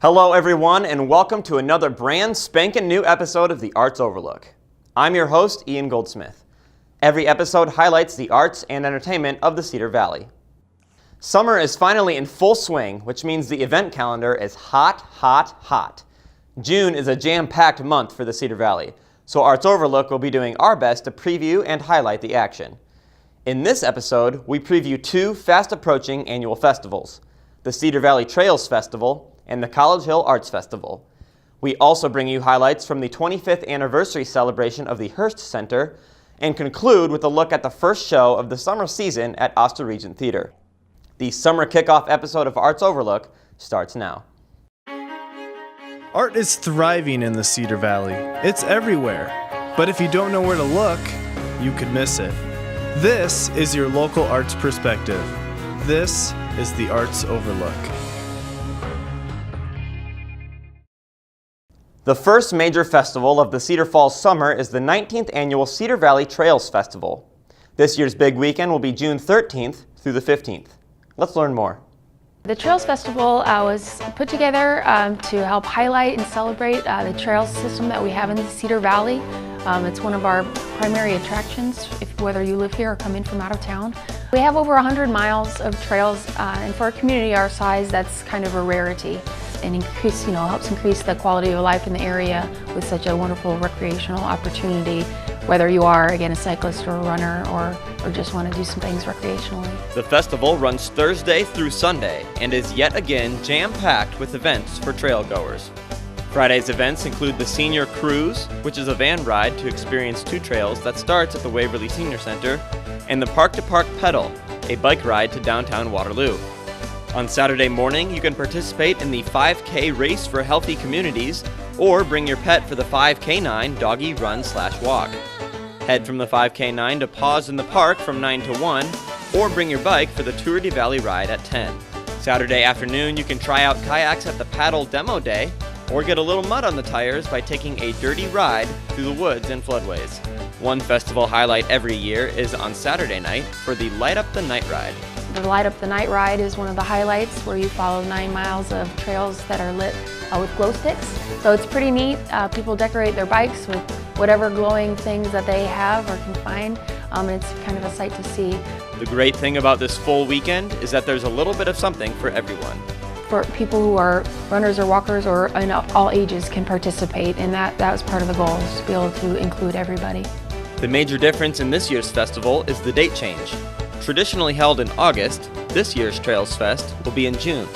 Hello everyone, and welcome to another brand spanking new episode of the Arts Overlook. I'm your host, Ian Goldsmith. Every episode highlights the arts and entertainment of the Cedar Valley. Summer is finally in full swing, which means the event calendar is hot, hot, hot. June is a jam-packed month for the Cedar Valley, so Arts Overlook will be doing our best to preview and highlight the action. In this episode, we preview two fast-approaching annual festivals, the Cedar Valley Trails Festival and the College Hill Arts Festival. We also bring you highlights from the 25th anniversary celebration of the Hearst Center and conclude with a look at the first show of the summer season at Oster Regent Theater. The summer kickoff episode of Arts Overlook starts now. Art is thriving in the Cedar Valley. It's everywhere. But if you don't know where to look, you could miss it. This is your local arts perspective. This is the Arts Overlook. The first major festival of the Cedar Falls summer is the 19th annual Cedar Valley Trails Festival. This year's big weekend will be June 13th through the 15th. Let's learn more. The Trails Festival was put together to help highlight and celebrate the trails system that we have in the Cedar Valley. It's one of our primary attractions, whether you live here or come in from out of town. We have over 100 miles of trails, and for a community our size, that's kind of a rarity. And helps increase the quality of life in the area with such a wonderful recreational opportunity, whether you are, again, a cyclist or a runner or just want to do some things recreationally. The festival runs Thursday through Sunday and is yet again jam-packed with events for trail goers. Friday's events include the Senior Cruise, which is a van ride to experience two trails that starts at the Waverly Senior Center, and the Park to Park Pedal, a bike ride to downtown Waterloo. On Saturday morning, you can participate in the 5K Race for Healthy Communities or bring your pet for the 5K9 Doggy Run/Walk. Head from the 5K9 to Pause in the Park from 9 to 1 or bring your bike for the Tour de Valley ride at 10. Saturday afternoon, you can try out kayaks at the Paddle Demo Day or get a little mud on the tires by taking a dirty ride through the woods and floodways. One festival highlight every year is on Saturday night for the Light Up the Night Ride. The Light Up the Night Ride is one of the highlights where you follow 9 miles of trails that are lit with glow sticks. So it's pretty neat. People decorate their bikes with whatever glowing things that they have or can find. And it's kind of a sight to see. The great thing about this full weekend is that there's a little bit of something for everyone. For people who are runners or walkers or in all ages can participate, and that was part of the goal, is to be able to include everybody. The major difference in this year's festival is the date change. Traditionally held in August, this year's Trails Fest will be in June.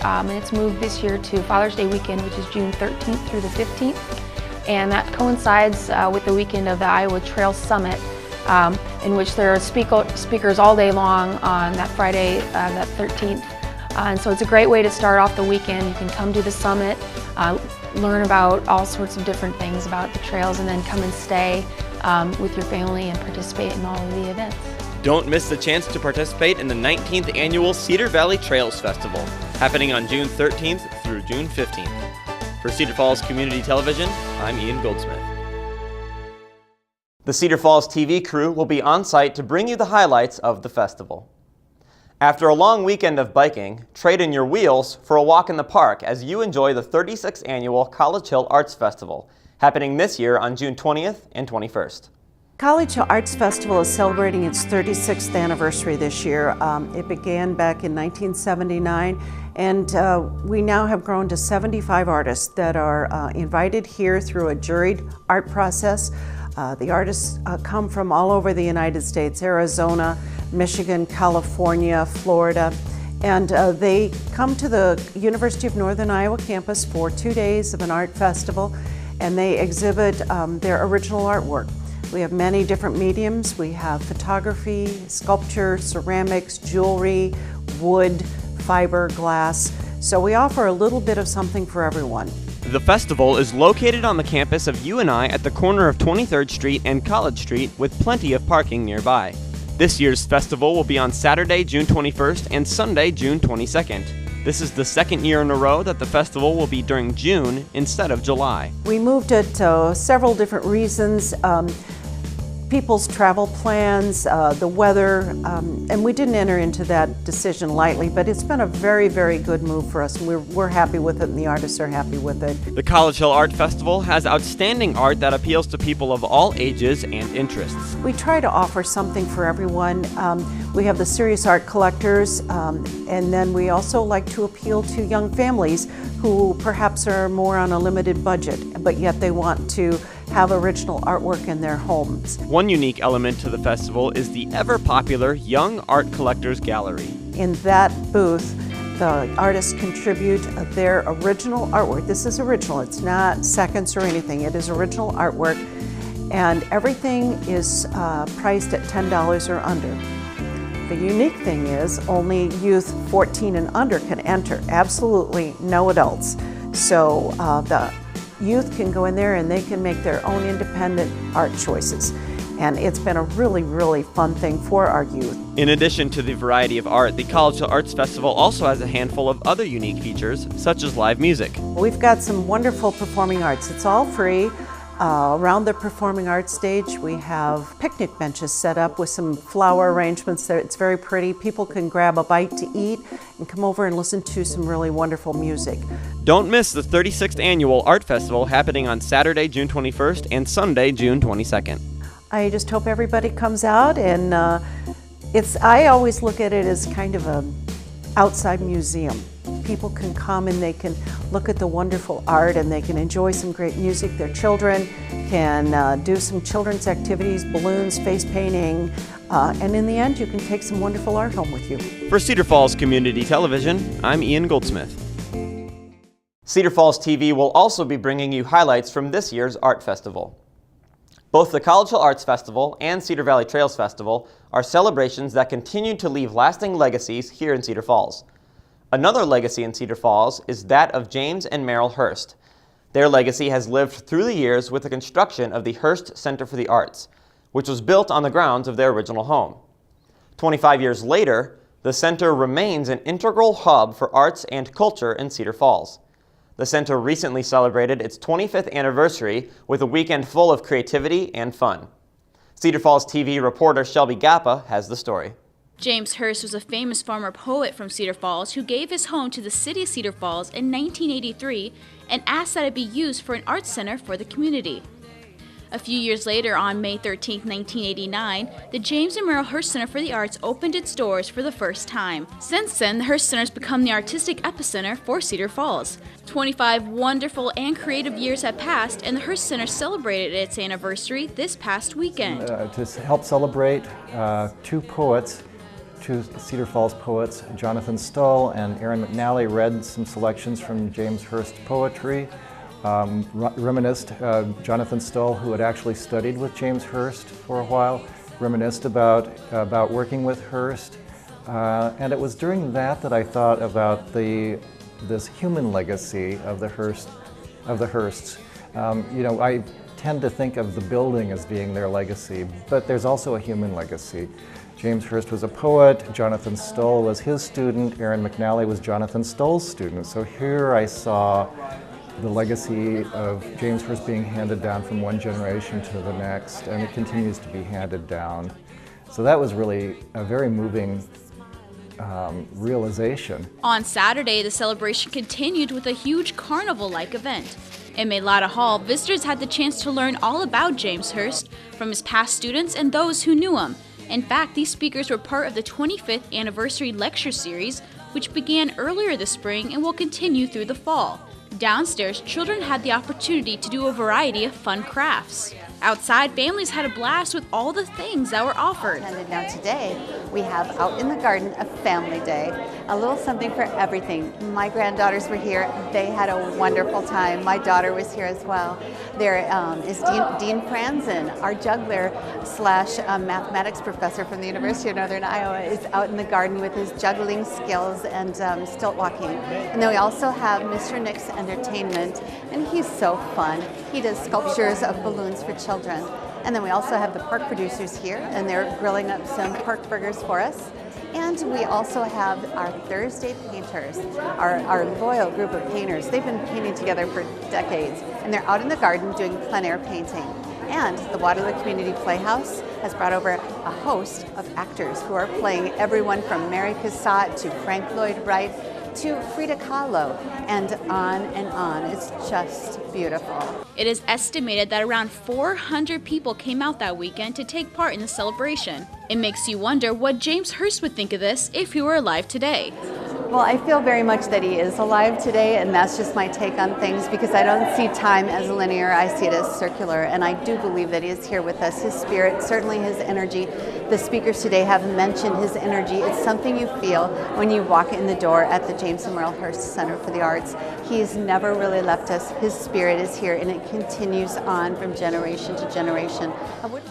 And it's moved this year to Father's Day weekend, which is June 13th through the 15th. And that coincides with the weekend of the Iowa Trails Summit, in which there are speakers all day long on that Friday, that 13th. And so it's a great way to start off the weekend. You can come to the summit, learn about all sorts of different things about the trails, and then come and stay with your family and participate in all of the events. Don't miss the chance to participate in the 19th annual Cedar Valley Trails Festival, happening on June 13th through June 15th. For Cedar Falls Community Television, I'm Ian Goldsmith. The Cedar Falls TV crew will be on site to bring you the highlights of the festival. After a long weekend of biking, trade in your wheels for a walk in the park as you enjoy the 36th annual College Hill Arts Festival, happening this year on June 20th and 21st. College Hill Arts Festival is celebrating its 36th anniversary this year. It began back in 1979, and we now have grown to 75 artists that are invited here through a juried art process. The artists come from all over the United States, Arizona, Michigan, California, Florida, and they come to the University of Northern Iowa campus for 2 days of an art festival, and they exhibit their original artwork. We have many different mediums. We have photography, sculpture, ceramics, jewelry, wood, fiber, glass. So we offer a little bit of something for everyone. The festival is located on the campus of UNI at the corner of 23rd Street and College Street with plenty of parking nearby. This year's festival will be on Saturday, June 21st and Sunday, June 22nd. This is the second year in a row that the festival will be during June instead of July. We moved it several different reasons. people's travel plans, the weather, and we didn't enter into that decision lightly, but it's been a very, very good move for us. We're happy with it, and the artists are happy with it. The College Hill Art Festival has outstanding art that appeals to people of all ages and interests. We try to offer something for everyone. We have the serious art collectors, and then we also like to appeal to young families who perhaps are more on a limited budget, but yet they want to have original artwork in their homes. One unique element to the festival is the ever-popular Young Art Collectors Gallery. In that booth, the artists contribute their original artwork. This is original, it's not seconds or anything, it is original artwork, and everything is priced at $10 or under. The unique thing is only youth 14 and under can enter, absolutely no adults. So the youth can go in there and they can make their own independent art choices. And it's been a really, really fun thing for our youth. In addition to the variety of art, the College Hill Arts Festival also has a handful of other unique features, such as live music. We've got some wonderful performing arts. It's all free. Around the performing arts stage, we have picnic benches set up with some flower arrangements there. It's very pretty. People can grab a bite to eat and come over and listen to some really wonderful music. Don't miss the 36th Annual Art Festival happening on Saturday, June 21st and Sunday, June 22nd. I just hope everybody comes out, and I always look at it as kind of an outside museum. People can come and they can look at the wonderful art and they can enjoy some great music. Their children can do some children's activities, balloons, face painting, and in the end you can take some wonderful art home with you. For Cedar Falls Community Television, I'm Ian Goldsmith. Cedar Falls TV will also be bringing you highlights from this year's art festival. Both the College Hill Arts Festival and Cedar Valley Trails Festival are celebrations that continue to leave lasting legacies here in Cedar Falls. Another legacy in Cedar Falls is that of James and Merrill Hearst. Their legacy has lived through the years with the construction of the Hearst Center for the Arts, which was built on the grounds of their original home. 25 years later, the center remains an integral hub for arts and culture in Cedar Falls. The center recently celebrated its 25th anniversary with a weekend full of creativity and fun. Cedar Falls TV reporter Shelby Gappa has the story. James Hearst was a famous farmer poet from Cedar Falls who gave his home to the city of Cedar Falls in 1983 and asked that it be used for an arts center for the community. A few years later, on May 13, 1989, the James and Merrill Hearst Center for the Arts opened its doors for the first time. Since then, the Hearst Center has become the artistic epicenter for Cedar Falls. 25 wonderful and creative years have passed, and the Hearst Center celebrated its anniversary this past weekend. To help celebrate two Cedar Falls poets, Jonathan Stoll and Aaron McNally, read some selections from James Hearst poetry. Reminisced, Jonathan Stoll, who had actually studied with James Hearst for a while, reminisced about working with Hearst. And it was during that I thought about this human legacy of the Hearsts. I tend to think of the building as being their legacy, but there's also a human legacy. James Hearst was a poet, Jonathan Stoll was his student, Aaron McNally was Jonathan Stoll's student. So here I saw the legacy of James Hearst being handed down from one generation to the next, and it continues to be handed down. So that was really a very moving realization. On Saturday, the celebration continued with a huge carnival-like event. In Mailata Hall, visitors had the chance to learn all about James Hearst from his past students and those who knew him. In fact, these speakers were part of the 25th anniversary lecture series, which began earlier this spring and will continue through the fall. Downstairs, children had the opportunity to do a variety of fun crafts. Outside, families had a blast with all the things that were offered. And now today, we have Out in the Garden, a family day, a little something for everything. My granddaughters were here. They had a wonderful time. My daughter was here as well. There is Dean Franzen, our juggler slash mathematics professor from the University of Northern Iowa, is out in the garden with his juggling skills and stilt walking. And then we also have Mr. Nick's Entertainment, and he's so fun. He does sculptures of balloons for children. And then we also have the park producers here, and they're grilling up some pork burgers for us. And we also have our Thursday painters, our loyal group of painters. They've been painting together for decades, and they're out in the garden doing plein air painting. And the Waterloo Community Playhouse has brought over a host of actors who are playing everyone from Mary Cassatt to Frank Lloyd Wright to Frida Kahlo, and on and on. It's just beautiful. It is estimated that around 400 people came out that weekend to take part in the celebration. It makes you wonder what James Hearst would think of this if he were alive today. Well, I feel very much that he is alive today, and that's just my take on things, because I don't see time as linear, I see it as circular, and I do believe that he is here with us. His spirit, certainly his energy. The speakers today have mentioned his energy. It's something you feel when you walk in the door at the James and Merle Hearst Center for the Arts. He's never really left us. His spirit is here, and it continues on from generation to generation.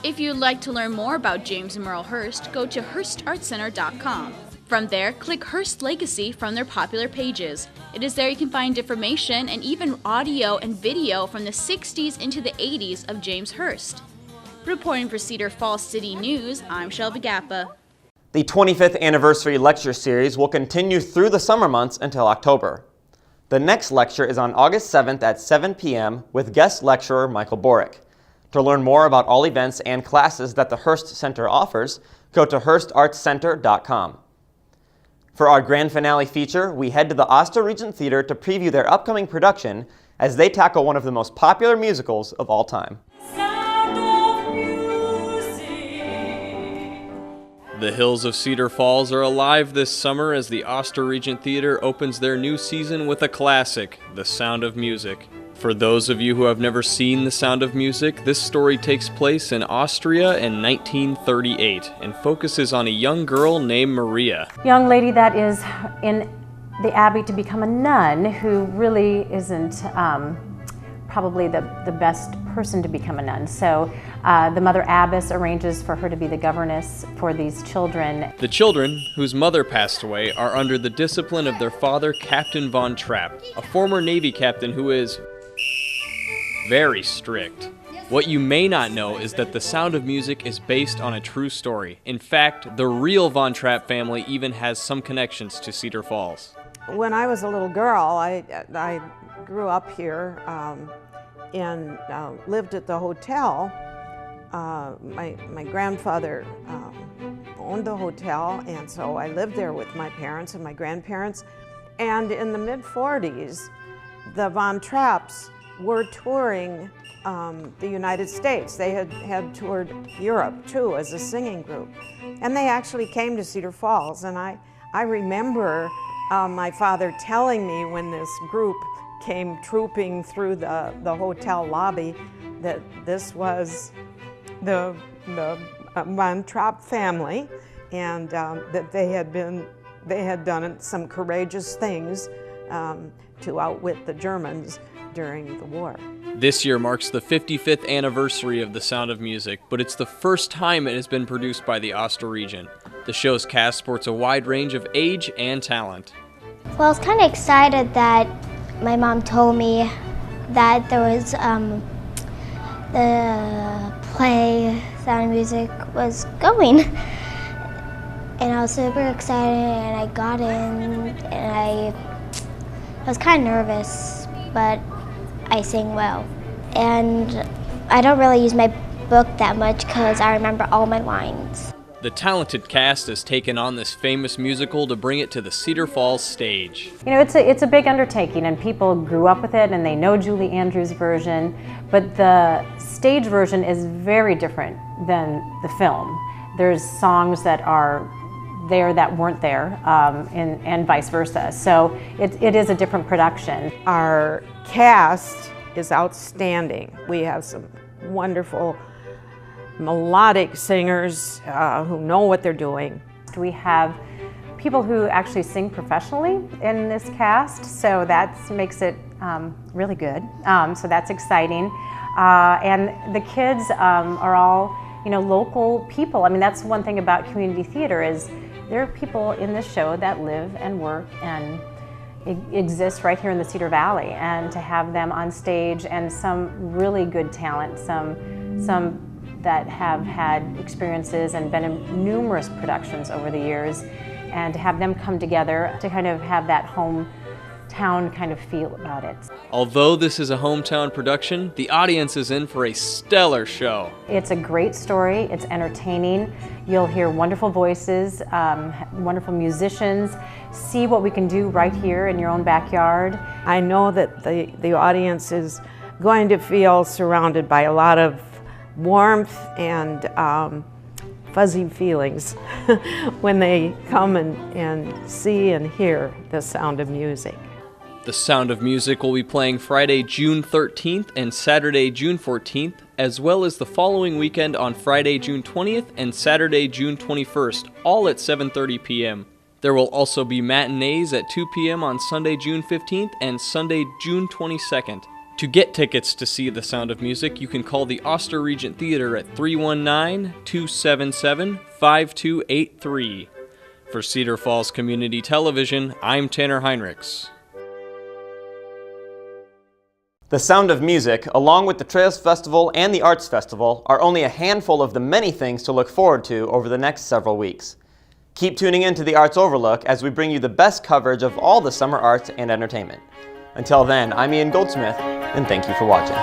If you'd like to learn more about James and Merle Hearst, go to HearstArtCenter.com. From there, click Hearst Legacy from their popular pages. It is there you can find information and even audio and video from the 60s into the 80s of James Hearst. Reporting for Cedar Falls City News, I'm Shelby Gappa. The 25th anniversary lecture series will continue through the summer months until October. The next lecture is on August 7th at 7 p.m. with guest lecturer Michael Borick. To learn more about all events and classes that the Hearst Center offers, go to HearstArtsCenter.com. For our grand finale feature, we head to the Oster Regent Theater to preview their upcoming production as they tackle one of the most popular musicals of all time. The hills of Cedar Falls are alive this summer as the Oster Regent Theater opens their new season with a classic, The Sound of Music. For those of you who have never seen The Sound of Music, this story takes place in Austria in 1938 and focuses on a young girl named Maria. Young lady that is in the abbey to become a nun, who really isn't probably the best person to become a nun. So the mother abbess arranges for her to be the governess for these children. The children, whose mother passed away, are under the discipline of their father, Captain Von Trapp, a former Navy captain who is very strict. What you may not know is that The Sound of Music is based on a true story. In fact, the real Von Trapp family even has some connections to Cedar Falls. When I was a little girl, I grew up here and lived at the hotel. My grandfather owned the hotel, and so I lived there with my parents and my grandparents. And in the mid-40s, the Von Trapps were touring the United States. They had toured Europe too as a singing group. And they actually came to Cedar Falls. And I remember my father telling me when this group came trooping through the hotel lobby that this was the Von Trapp family, and that they had done some courageous things to outwit the Germans during the war. This year marks the 55th anniversary of The Sound of Music, but it's the first time it has been produced by the Oster Regent. The show's cast sports a wide range of age and talent. Well, I was kind of excited that my mom told me that there was the play Sound of Music was going. And I was super excited, and I got in, and I was kind of nervous, but I sang well. And I don't really use my book that much because I remember all my lines. The talented cast has taken on this famous musical to bring it to the Cedar Falls stage. You know, it's a big undertaking, and people grew up with it and they know Julie Andrews' version, but the stage version is very different than the film. There's songs that are there that weren't there, and vice versa. So it is a different production. Our cast is outstanding. We have some wonderful melodic singers who know what they're doing. We have people who actually sing professionally in this cast, so that makes it really good. So that's exciting. And the kids are all, you know, local people. I mean, that's one thing about community theater is there are people in this show that live and work and exist right here in the Cedar Valley, and to have them on stage, and some really good talent, some that have had experiences and been in numerous productions over the years, and to have them come together to kind of have that home town kind of feel about it. Although this is a hometown production, the audience is in for a stellar show. It's a great story, it's entertaining, you'll hear wonderful voices, wonderful musicians, see what we can do right here in your own backyard. I know that the audience is going to feel surrounded by a lot of warmth and fuzzy feelings when they come and see and hear the Sound of Music. The Sound of Music will be playing Friday, June 13th and Saturday, June 14th, as well as the following weekend on Friday, June 20th and Saturday, June 21st, all at 7:30 p.m. There will also be matinees at 2 p.m. on Sunday, June 15th and Sunday, June 22nd. To get tickets to see The Sound of Music, you can call the Oster Regent Theater at 319-277-5283. For Cedar Falls Community Television, I'm Tanner Heinrichs. The Sound of Music, along with the Trails Festival and the Arts Festival, are only a handful of the many things to look forward to over the next several weeks. Keep tuning in to the Arts Overlook as we bring you the best coverage of all the summer arts and entertainment. Until then, I'm Ian Goldsmith, and thank you for watching.